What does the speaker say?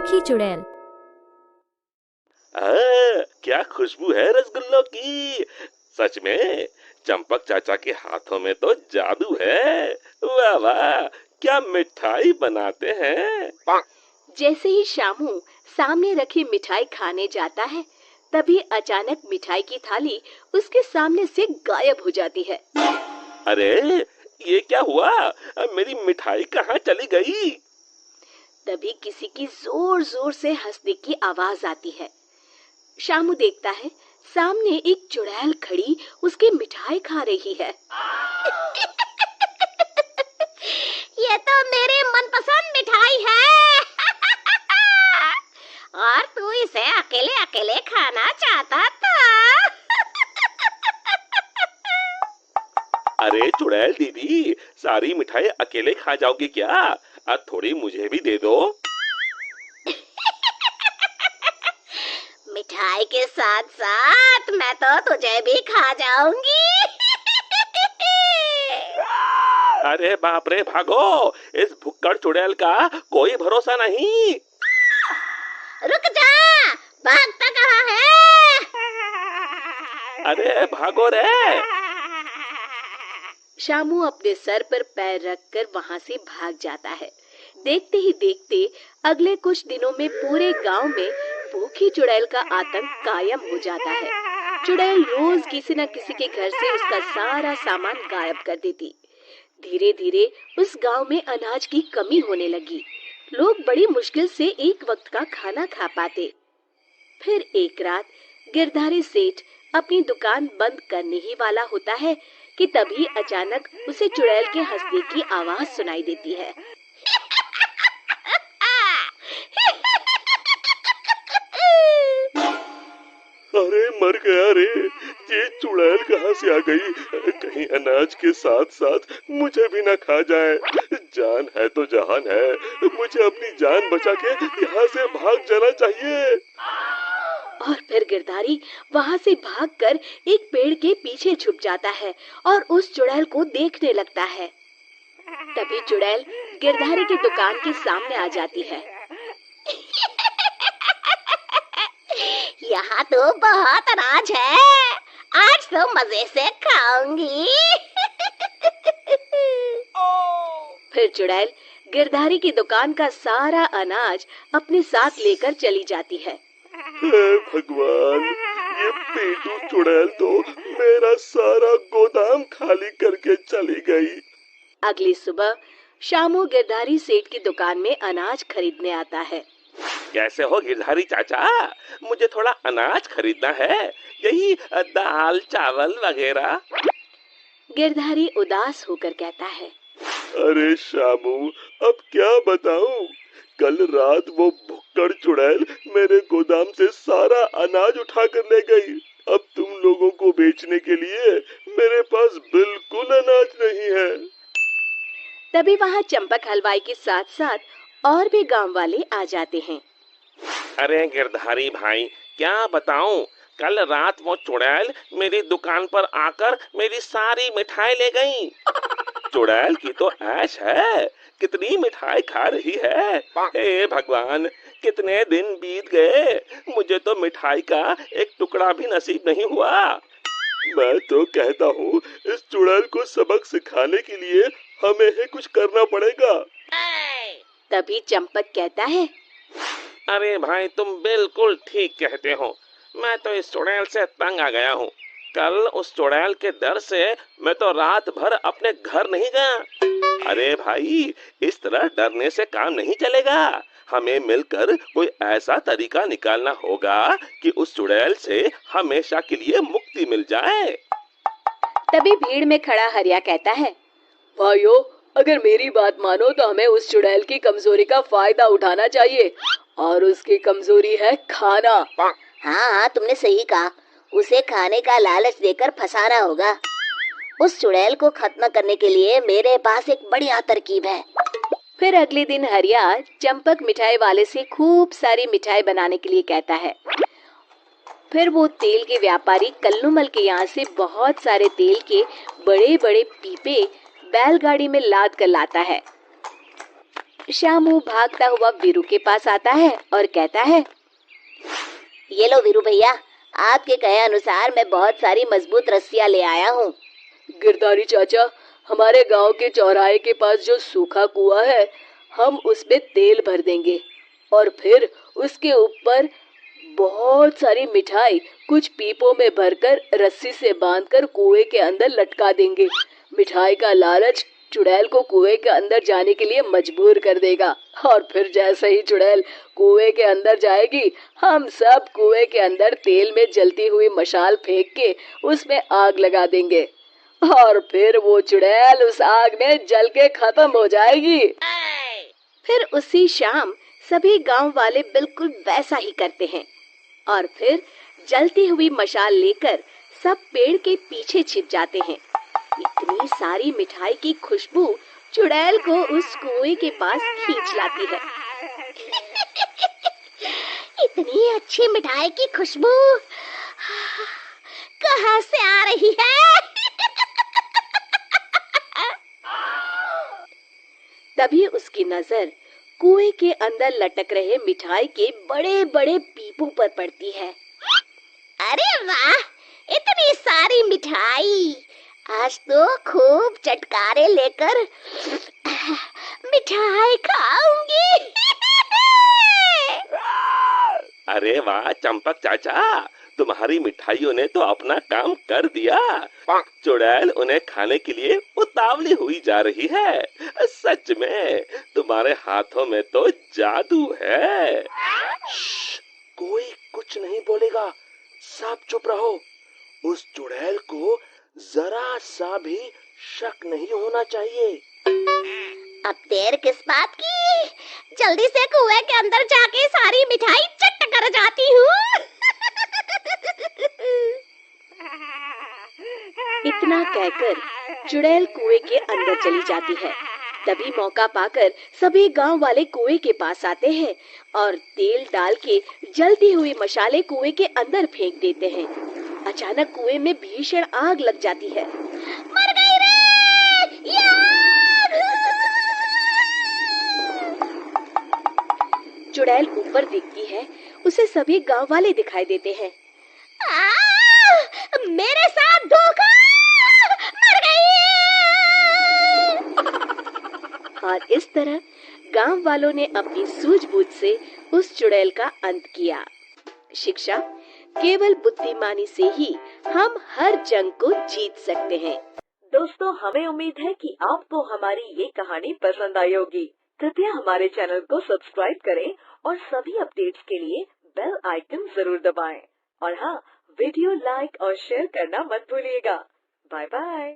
भूखी चुड़ैल। क्या खुशबू है रसगुल्लों की। सच में चंपक चाचा के हाथों में तो जादू है। वाह वाह, क्या मिठाई बनाते हैं। जैसे ही शामू सामने रखी मिठाई खाने जाता है, तभी अचानक मिठाई की थाली उसके सामने से गायब हो जाती है। अरे ये क्या हुआ, मेरी मिठाई कहाँ चली गई। तभी किसी की जोर जोर से हंसने की आवाज आती है। शामू देखता है सामने एक चुड़ैल खड़ी उसकी मिठाई खा रही है। ये तो मेरी मनपसंद मिठाई है। और तू इसे अकेले अकेले खाना चाहता था। अरे चुड़ैल दीदी, सारी मिठाई अकेले खा जाओगी क्या। अब थोड़ी मुझे भी दे दो। मिठाई के साथ साथ मैं तो तुझे भी खा जाऊंगी। अरे बाप रे, भागो, इस भुक्कड़ चुड़ैल का कोई भरोसा नहीं। रुक जा, भागता कहाँ है। अरे भागो रे। शामू अपने सर पर पैर रखकर वहां से भाग जाता है। देखते ही देखते अगले कुछ दिनों में पूरे गांव में भूखी चुड़ैल का आतंक कायम हो जाता है। चुड़ैल रोज किसी न किसी के घर से उसका सारा सामान गायब कर देती। धीरे धीरे उस गांव में अनाज की कमी होने लगी। लोग बड़ी मुश्किल से एक वक्त का खाना खा पाते। फिर एक रात गिरधारी सेठ अपनी दुकान बंद करने ही वाला होता है कि तभी अचानक उसे चुड़ैल के हंसने की आवाज सुनाई देती है। अरे मर गया रे, ये चुड़ैल कहाँ से आ गई। कहीं अनाज के साथ साथ मुझे भी ना खा जाए। जान है तो जहान है, मुझे अपनी जान बचा के यहाँ से भाग जाना चाहिए। और फिर गिरधारी वहाँ से भागकर एक पेड़ के पीछे छुप जाता है और उस चुड़ैल को देखने लगता है। तभी चुड़ैल गिरधारी की दुकान के सामने आ जाती है। यहाँ तो बहुत अनाज है, आज तो मजे से खाऊंगी। फिर चुड़ैल गिरधारी की दुकान का सारा अनाज अपने साथ लेकर चली जाती है। हे भगवान, ये पेटू चुड़ैल तो मेरा सारा गोदाम खाली करके चली गई। अगली सुबह शामू गिरधारी सेठ की दुकान में अनाज खरीदने आता है। कैसे हो गिरधारी चाचा, मुझे थोड़ा अनाज खरीदना है, यही दाल चावल वगैरह। गिरधारी उदास होकर कहता है, अरे शामू, अब क्या बताऊं, कल रात वो भुक्कड़ चुड़ैल मेरे गोदाम से सारा अनाज उठा कर ले गई। अब तुम लोगों को बेचने के लिए मेरे पास बिल्कुल अनाज नहीं है। तभी वहाँ चंपक हलवाई के साथ साथ और भी गांव वाले आ जाते हैं। अरे गिरधारी भाई, क्या बताऊं, कल रात वो चुड़ैल मेरी दुकान पर आकर मेरी सारी मिठाई ले गई। चुड़ैल की तो ऐश है, कितनी मिठाई खा रही है। हे भगवान, कितने दिन बीत गए, मुझे तो मिठाई का एक टुकड़ा भी नसीब नहीं हुआ। मैं तो कहता हूँ, इस चुड़ैल को सबक सिखाने के लिए हमें ही कुछ करना पड़ेगा। तभी चंपक कहता है, अरे भाई, तुम बिल्कुल ठीक कहते हो, मैं तो इस चुड़ैल से तंग आ गया हूँ। कल उस चुड़ैल के डर से मैं तो रात भर अपने घर नहीं गया। अरे भाई, इस तरह डरने से काम नहीं चलेगा, हमें मिलकर कोई ऐसा तरीका निकालना होगा कि उस चुड़ैल से हमेशा के लिए मुक्ति मिल जाए। तभी भीड़ में खड़ा हरिया कहता है, भाइयों, अगर मेरी बात मानो तो हमें उस चुड़ैल की कमजोरी का फायदा उठाना चाहिए, और उसकी कमजोरी है खाना। हाँ, तुमने सही कहा, उसे खाने का लालच देकर फंसाना होगा। उस चुड़ैल को खत्म करने के लिए मेरे पास एक बढ़िया तरकीब है। फिर अगले दिन हरिया चंपक मिठाई वाले से खूब सारी मिठाई बनाने के लिए कहता है। फिर वो तेल के व्यापारी कल्लूमल के यहाँ से बहुत सारे तेल के बड़े बड़े पीपे बैलगाड़ी में लाद कर लाता है। शामू भागता हुआ वीरू के पास आता है और कहता है, ये लो वीरू भैया, आपके कहे अनुसार मैं बहुत सारी मजबूत रस्सियां ले आया हूँ। गिरधारी चाचा, हमारे गांव के चौराहे के पास जो सूखा कुआं है, हम उसमें तेल भर देंगे और फिर उसके ऊपर बहुत सारी मिठाई कुछ पीपों में भरकर रस्सी से बांधकर कुएं के अंदर लटका देंगे। मिठाई का लालच चुड़ैल को कुएं के अंदर जाने के लिए मजबूर कर देगा और फिर जैसे ही चुड़ैल कुएं के अंदर जाएगी, हम सब कुएं के अंदर तेल में जलती हुई मशाल फेंक के उसमें आग लगा देंगे और फिर वो चुड़ैल उस आग में जल के खत्म हो जाएगी। फिर उसी शाम सभी गांव वाले बिल्कुल वैसा ही करते हैं और फिर जलती हुई मशाल लेकर सब पेड़ के पीछे छिप जाते हैं। इतनी सारी मिठाई की खुशबू चुड़ैल को उस कुएं के पास खींच लाती है। इतनी अच्छी मिठाई की खुशबू कहाँ से आ रही है? तभी उसकी नजर कुएं के अंदर लटक रहे मिठाई के बड़े बड़े पीपों पर पड़ती है। अरे वाह, इतनी सारी मिठाई! आज तो खूब चटकारे लेकर मिठाई खाऊंगी। अरे वाह चंपक चाचा, तुम्हारी मिठाइयों ने तो अपना काम कर दिया। चुड़ैल उन्हें खाने के लिए उतावली हुई जा रही है। सच में तुम्हारे हाथों में तो जादू है। कोई कुछ नहीं बोलेगा, सब चुप रहो। उस चुड़ैल को जरा सा भी शक नहीं होना चाहिए। अब देर किस बात की? जल्दी से कुएं के अंदर जाके सारी मिठाई चट कर जाती हूँ। इतना कहकर चुड़ैल कुएं के अंदर चली जाती है। तभी मौका पाकर सभी गांव वाले कुएं के पास आते हैं और तेल डाल के जलती हुई मशाले कुएं के अंदर फेंक देते हैं। अचानक कुएं में भीषण आग लग जाती है। मर गई रे! ये आग! चुड़ैल ऊपर दिखती है, उसे सभी गांव वाले दिखाई देते हैं। मेरे साथ धोखा! मर गई! और इस तरह गांव वालों ने अपनी सूझबूझ से उस चुड़ैल का अंत किया। शिक्षा, केवल बुद्धिमानी से ही हम हर जंग को जीत सकते हैं। दोस्तों, हमें उम्मीद है कि आपको हमारी ये कहानी पसंद आई होगी। कृपया हमारे चैनल को सब्सक्राइब करें और सभी अपडेट्स के लिए बेल आइकन जरूर दबाएं। और हाँ, वीडियो लाइक और शेयर करना मत भूलिएगा। Bye bye.